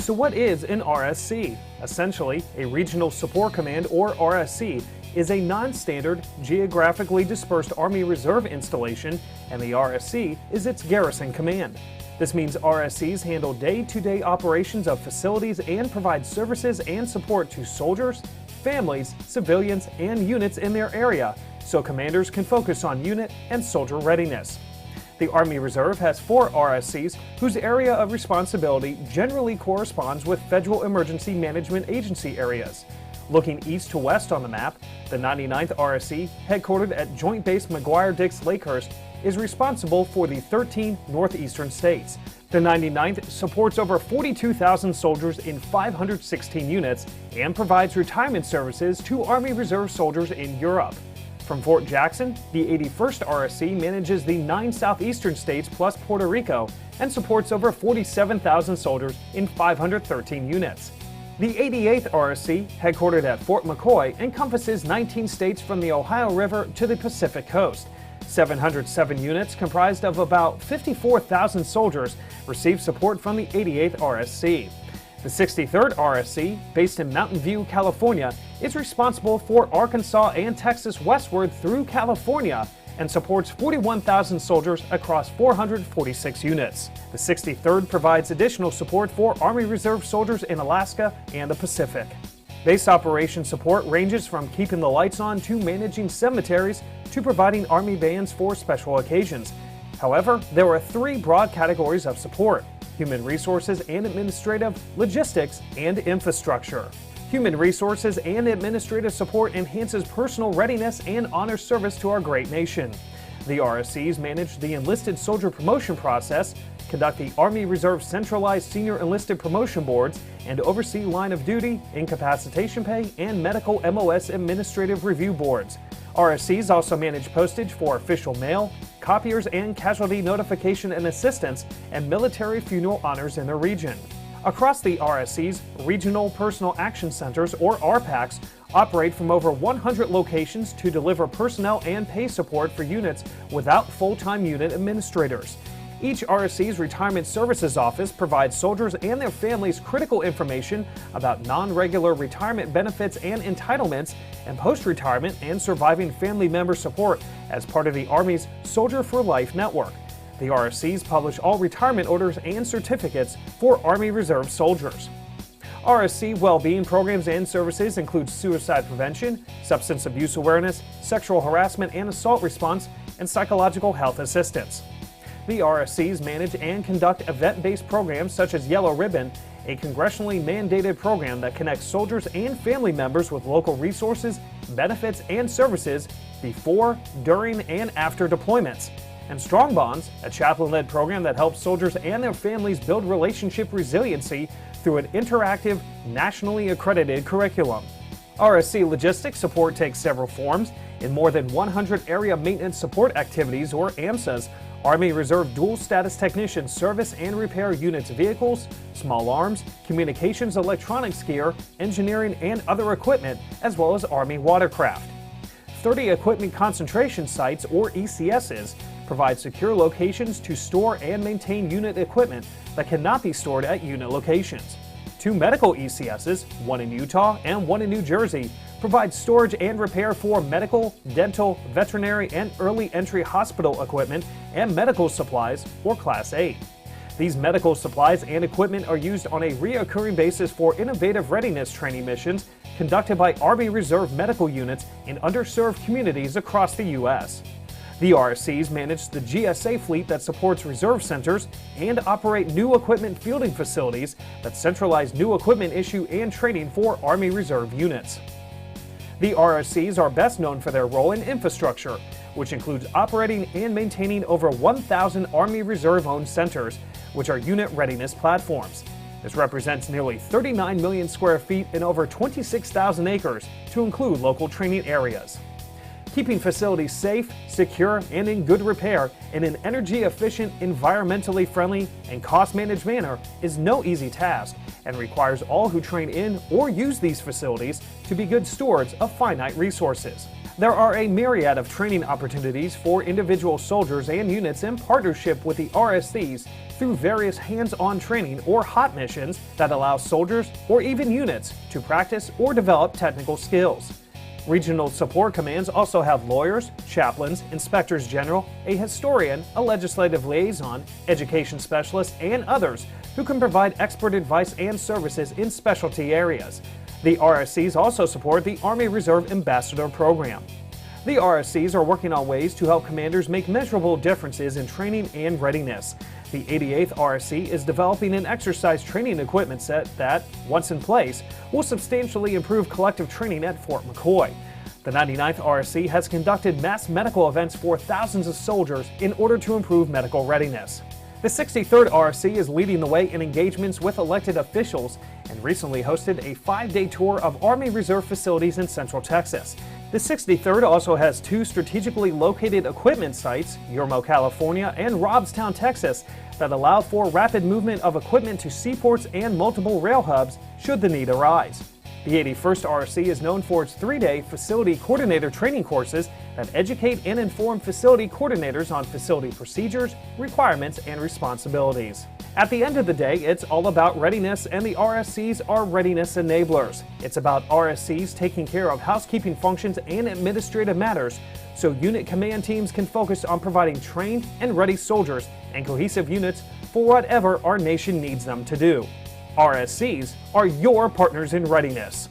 So what is an RSC? Essentially, a Regional Support Command, or RSC, is a non-standard, geographically dispersed Army Reserve installation, and the RSC is its garrison command. This means RSCs handle day-to-day operations of facilities and provide services and support to soldiers, families, civilians, and units in their area, so commanders can focus on unit and soldier readiness. The Army Reserve has 4 RSCs whose area of responsibility generally corresponds with Federal Emergency Management Agency areas. Looking east to west on the map, the 99th RSC, headquartered at Joint Base McGuire-Dix Lakehurst, is responsible for the 13 northeastern states. The 99th supports over 42,000 soldiers in 516 units and provides retirement services to Army Reserve soldiers in Europe. From Fort Jackson, the 81st RSC manages the 9 southeastern states plus Puerto Rico and supports over 47,000 soldiers in 513 units. The 88th RSC, headquartered at Fort McCoy, encompasses 19 states from the Ohio River to the Pacific Coast. 707 units, comprised of about 54,000 soldiers, receive support from the 88th RSC. The 63rd RSC, based in Mountain View, California, is responsible for Arkansas and Texas westward through California and supports 41,000 soldiers across 446 units. The 63rd provides additional support for Army Reserve soldiers in Alaska and the Pacific. Base operation support ranges from keeping the lights on to managing cemeteries to providing Army bands for special occasions. However, there are 3 broad categories of support: human resources and administrative, logistics, and infrastructure. Human resources and administrative support enhances personal readiness and honors service to our great nation. The RSCs manage the enlisted soldier promotion process, conduct the Army Reserve Centralized Senior Enlisted Promotion Boards, and oversee line of duty, incapacitation pay, and medical MOS administrative review boards. RSCs also manage postage for official mail, copiers and casualty notification and assistance, and military funeral honors in their region. Across the RSCs, Regional Personal Action Centers, or RPACs, operate from over 100 locations to deliver personnel and pay support for units without full-time unit administrators. Each RSC's Retirement Services Office provides soldiers and their families critical information about non-regular retirement benefits and entitlements, and post-retirement and surviving family member support as part of the Army's Soldier for Life network. The RSCs publish all retirement orders and certificates for Army Reserve soldiers. RSC well-being programs and services include suicide prevention, substance abuse awareness, sexual harassment and assault response, and psychological health assistance. The RSCs manage and conduct event-based programs such as Yellow Ribbon, a congressionally mandated program that connects soldiers and family members with local resources, benefits, and services before, during, and after deployments. And Strong Bonds, a chaplain-led program that helps soldiers and their families build relationship resiliency through an interactive, nationally accredited curriculum. RSC logistics support takes several forms. In more than 100 area maintenance support activities, or AMSAs, Army Reserve dual status technicians service and repair units' vehicles, small arms, communications electronics gear, engineering and other equipment, as well as Army watercraft. 30 Equipment Concentration Sites, or ECSs, provide secure locations to store and maintain unit equipment that cannot be stored at unit locations. 2 medical ECSs, one in Utah and one in New Jersey, provide storage and repair for medical, dental, veterinary, and early entry hospital equipment and medical supplies, or Class 8. These medical supplies and equipment are used on a recurring basis for innovative readiness training missions conducted by Army Reserve medical units in underserved communities across the U.S. The RSCs manage the GSA fleet that supports reserve centers and operate new equipment fielding facilities that centralize new equipment issue and training for Army Reserve units. The RSCs are best known for their role in infrastructure, which includes operating and maintaining over 1,000 Army Reserve-owned centers, which are unit readiness platforms. This represents nearly 39 million square feet and over 26,000 acres, to include local training areas. Keeping facilities safe, secure, and in good repair in an energy-efficient, environmentally friendly, and cost-managed manner is no easy task and requires all who train in or use these facilities to be good stewards of finite resources. There are a myriad of training opportunities for individual soldiers and units in partnership with the RSCs through various hands-on training or hot missions that allow soldiers or even units to practice or develop technical skills. Regional support commands also have lawyers, chaplains, inspectors general, a historian, a legislative liaison, education specialists, and others who can provide expert advice and services in specialty areas. The RSCs also support the Army Reserve Ambassador Program. The RSCs are working on ways to help commanders make measurable differences in training and readiness. The 88th RSC is developing an exercise training equipment set that, once in place, will substantially improve collective training at Fort McCoy. The 99th RSC has conducted mass medical events for thousands of soldiers in order to improve medical readiness. The 63rd RSC is leading the way in engagements with elected officials and recently hosted a 5-day tour of Army Reserve facilities in Central Texas. The 63rd also has 2 strategically located equipment sites, Yermo, California and Robstown, Texas, that allow for rapid movement of equipment to seaports and multiple rail hubs should the need arise. The 81st RSC is known for its 3-day facility coordinator training courses that educate and inform facility coordinators on facility procedures, requirements, and responsibilities. At the end of the day, it's all about readiness, and the RSCs are readiness enablers. It's about RSCs taking care of housekeeping functions and administrative matters so unit command teams can focus on providing trained and ready soldiers and cohesive units for whatever our nation needs them to do. RSCs are your partners in readiness.